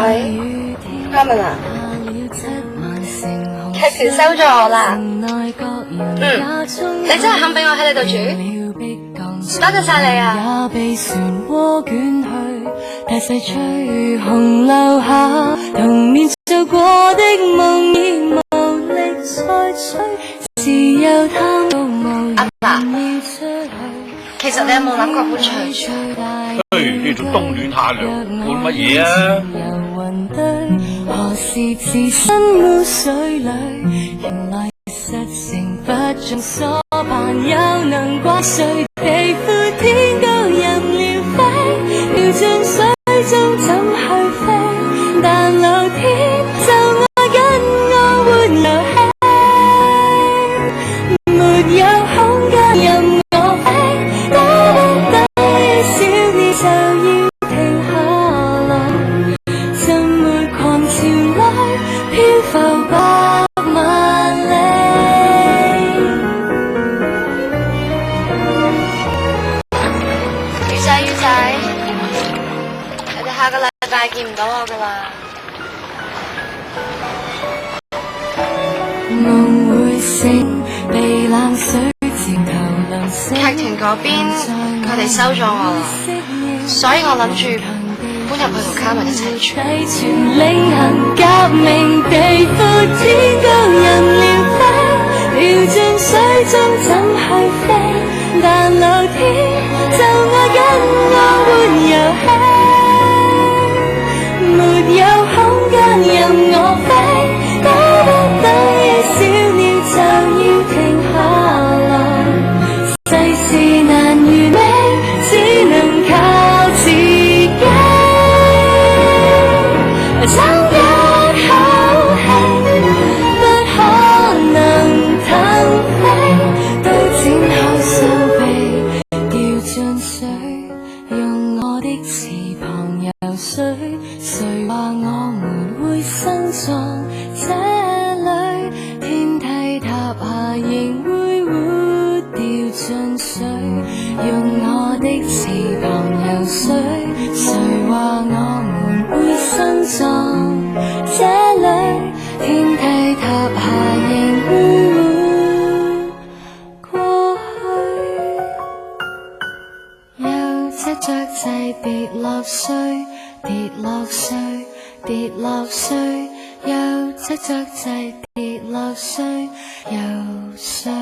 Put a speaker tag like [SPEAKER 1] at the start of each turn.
[SPEAKER 1] 喂，嘉文啊，劇團收咗我啦。你真係肯俾我喺你度住？多謝晒你啊！阿爸，其實你有冇諗過搬出去住？
[SPEAKER 2] 呢種冬暖夏涼，搬乜嘢啊？何時置身污水裏，原來實情不像所盼，又能怪誰？地闊天高任鳥飛，掉進水中怎去飛？但老天就愛跟我玩遊戲，沒有空間任我飛，多不多於小鳥就要停下來，浸沒狂潮裏漂浮百萬里。魚仔，你哋下個禮拜見唔到我噶啦。劇團嗰邊佢哋收咗我啦，所以我諗住搬入去同卡文一齊住。領行革命地闊天高任鳥飛，掉進水中怎去飛？但老天就愛跟我玩遊戲，沒有空間任我飛，多不等於小鳥就要停下來。世事難如你，只能靠自己，爭一口氣，不可能騰飛，都展開手臂，掉進水，用我的翅膀游水。誰話我們會生狀這裏？天梯塌下仍會活掉進水，用我的翅膀游水。誰話我們會生狀這裏？天梯塌下仍會活過去。有隻雀仔跌落水，跌落水，跌落水，有隻雀仔跌落水，游水。